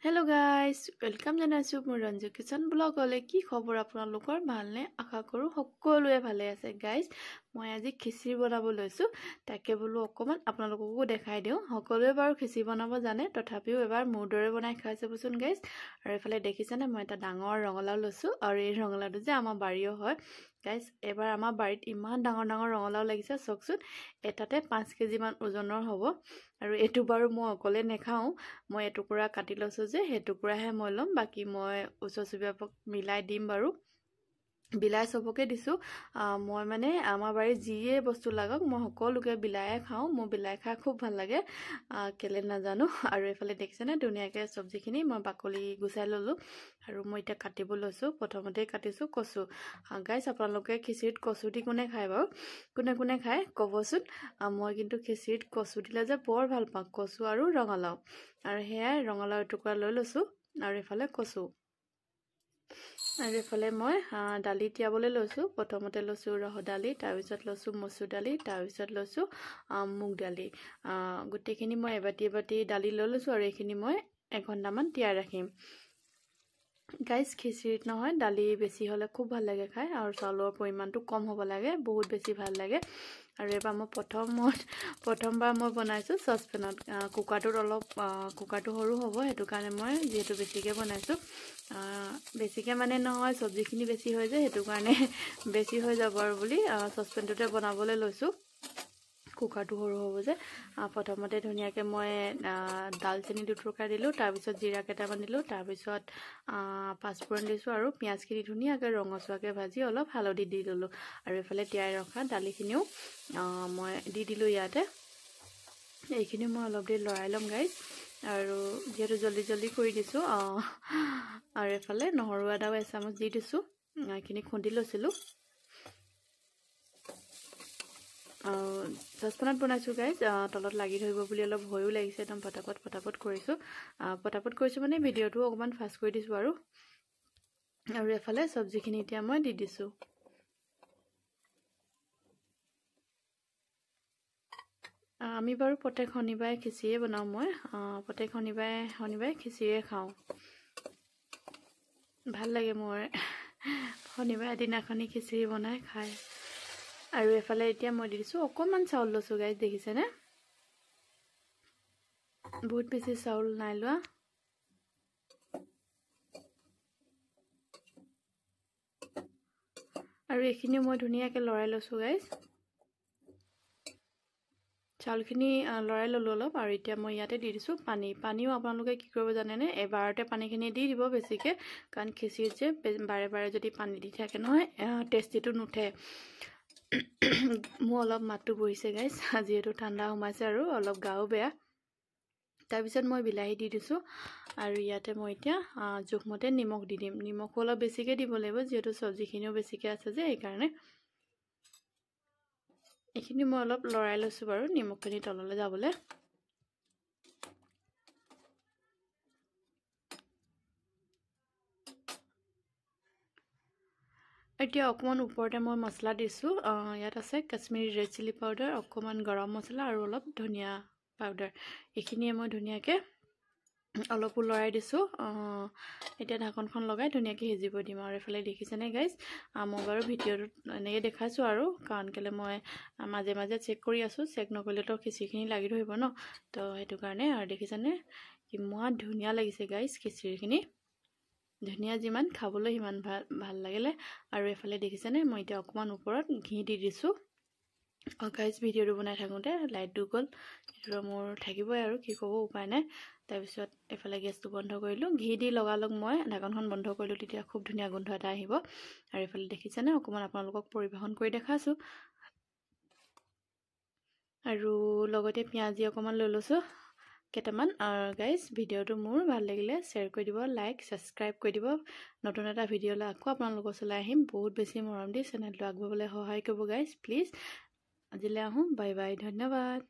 Hello guys, welcome জনাইছো মোৰ Ranju kitchen ব্লগলে কি খবৰ আপোনালোকৰ ভালনে আশা কৰো সকলোৱে ভালে আছে গাইস মই আজি খিচিৰি বনাব লৈছো তাকে বলো অকমান আপোনালোককো দেখাই দিও সকলোৱে বাৰু খিচিৰি বনাব জানে তথাপিও এবাৰ মোৰ দৰে বনাই খাইছে বুচোন গাইস আৰু এফালে দেখিছানে মই এটা ডাঙৰ ৰঙলাও লৈছো আৰু এই ৰঙলাওটো যে আমাৰ বাৰীও হয় গাইস এবাৰ আমাৰ বাৰীত ইমান ডাঙৰ ডাঙৰ ৰঙলাও লাগিছে চকচোন এটাতে 5 কেজি মান ওজনৰ হ'ব আৰু এটো বাৰু মই অকলে নেখাও মই এটুকুৰা কাটি লৈছো যে হেটুকুৰাহে মই লম বাকি মই ওচৰ চুবুৰীয়াক মিলাই দিম বাৰু বিলাই সবকে দিছো মই মানে আমাৰ বাৰী জিয়ে বস্তু লাগক মই সকলোকে বিলায়ে খাও মই বিলাই খা খুব ভাল লাগে কেলে না জানো আৰু এফালে দেখিছেনে ধুনিয়াকে সবজিখিনি মই বাকলি গুছাই ললো আৰু মই এটা কাটিব লৈছো প্ৰথমতে কাটিছো কচু গাইস আপোনালোকে খিচিৰিত কচু দি কোনে খায় বাৰু কোনে খায় কবচোন মই কিন্তু খিচিৰিত কচু দিলে যে বৰ ভাল পাওঁ কচু আৰু ৰঙালাও আৰু হেয়া ৰঙালাও টুকুৰা লৈ লৈছো আৰু এফালে কচু আৰু এফালে মই দালি তিয়াবলৈ লৈছো প্ৰথমতে লৈছো ৰহ দালি তাৰ পিছত লৈছো মসুৰ দালি তাৰ পিছত লৈছো মুগ দালি গুটেখিনি মই এবাটি দালি লৈ লৈছো আৰু এখিনি মই 1 ঘণ্টা মান তিয়াই ৰাখিম গাইস খিচিৰিত নহয় দালি বেছি হলে খুব ভাল লাগে খাই আৰু চাউলৰ পৰিমাণটো কম হ'ব লাগে বহুত বেছি ভাল লাগে আৰু এবাৰ মই প্ৰথমবাৰ মই বনাইছো সসপেনত কুকাৰটোত অলপ কুকাৰটো সৰু হ'ব হেতু কাৰণে মই যেটো বেছিকে বনাইছো বেছিকে মানে নহয় সবজিখিনি বেছি হৈ যায় হেতু কাৰণে বেছি হৈ যাব আৰু বুলি সসপেনটোতে বনাবলৈ লৈছো কুকাৰটো সৰু হ'ব যে প্ৰথমতে ধুনিয়াকে মই দালচেনি দুটুকুৰা দিলো তাৰ পিছত জিৰা কেটামান দিলো তাৰ পিছত পাঁচফোৰণ দিছো আৰু পিয়াজখিনি ধুনিয়াকে ৰঙচুৱাকে ভাজি অলপ হালধি দি দিলো আৰু এফালে তিয়াই ৰখা দালিখিনিও মই দি দিলো ইয়াতে এইখিনি মই অলপ দেৰি লৰাই লম গাইস আৰু যেটো জলদি কৰি দিছো আৰু এফালে নহৰু আদাও এচামুচ দি দিছো এইখিনি খুন্দি লৈছিলো সসপেনত বনাইছো গাইস তলত লাগি ধৰিব বুলি অলপ ভয়ও লাগিছে একদম ফটাফট কৰিছো মানে ভিডিওটো অকমান ফাষ্ট কৰি দিছো আৰু এফালে সবজিখিনি এতিয়া মই দি দিছো আমি বাৰু প্ৰত্যেক শনিবাৰে খিচিৰিয়ে বনাও মই প্ৰত্যেক শনিবাৰে খিচিৰিয়ে খাও ভাল লাগে মোৰ শনিবাৰ দিনাখনি খিচিৰি বনাই খাই আৰু এফালে এতিয়া মই দিছো অকমান চাউল লৈছো গাইস দেখিছেনে বহুত বেছি চাউল নাই লোৱা আৰু এখিনি মই ধুনিয়াকে লৰাই লৈছো গাইস চাউলখিনি লৰাই ললো অলপ আৰু এতিয়া মই ইয়াতে দি দিছো পানীও আপোনালোকে কি কৰিব জানেনে এবাৰতে পানীখিনি দি দিব বেছিকে কাৰণ খিচিৰিত যে বাৰে যদি পানী দি থাকে নহয় টেষ্টিটো নুঠে মোৰ অলপ মাতটো বহিছে গাইস আজিটো ঠাণ্ডা সোমাইছে আৰু অলপ গাও বেয়া তাৰ পিছত মই বিলাহী দি দিছো আৰু ইয়াতে মই এতিয়া জোখমতে নিমখ দি দিম নিমখ অলপ বেছিকে দিব লাগিব যেটো সবজিখিনিও বেছিকে আছে যে এই কাৰণে এইখিনি মই অলপ লৰাই লৈছো বাৰু নিমখখিনি তললৈ যাবলৈ এতিয়া অকমান ওপৰতে মই মছলা দিছো ইয়াত আছে কাশ্মীৰী ৰেড চিলি পাউডাৰ অকমান গৰম মছলা আৰু অলপ ধনিয়া পাউডাৰ এইখিনিয়ে মই ধুনিয়াকে অলপ লৰাই দিছো এতিয়া ঢাকনখন লগাই ধুনিয়াকে সিজিব দিম আৰু এফালে দেখিছেনে গাইস মই বাৰু ভিডিওটো এনেকৈ দেখাইছো আৰু কাৰণ কেলে মই মাজে চেক কৰি আছো চেক নকৰিলে তো খিচিৰিখিনি লাগি ধৰিব ন তো হেতু কাৰণে আৰু দেখিছেনে কিমান ধুনিয়া লাগিছে গাইস খিচিৰিখিনি ধুনিয়া যিমান খাবলৈ হিমান ভাল লাগিলে আৰু এফালে দেখিছেনে মই এতিয়া অকমান ওপৰত ঘি দি দিছো গাইস ভিডিওটো বনাই থাকোতে লাইটটো গল এটো মোৰ থাকিবই আৰু কি কব উপায় নাই তাৰ পিছত এফালে গেছটো বন্ধ কৰিলো ঘি দি লগালক মই ঢাকনখন বন্ধ কৰিলো তেতিয়া খুব ধুনিয়া গোন্ধ এটা আহিব আৰু এফালে দেখিছেনে অকমান আপোনালোকক পৰিবেশন কৰি দেখাছো আৰু লগতে পিয়াজি অকমান লৈ লৈছো কেটামান গাইস ভিডিওটো মোৰ ভাল লাগিলে শেয়াৰ কৰি দিব লাইক সাবস্ক্ৰাইব কৰি দিব নতুন এটা ভিডিও লৈ আকৌ আপোনালোকৰ চলাই আহিম বহুত বেছি মৰম দি চেনেলটো আগবঢ়াবলৈ সহায় কৰিব গাইস প্লিজ আজিলৈ আহো বাই বাই ধন্যবাদ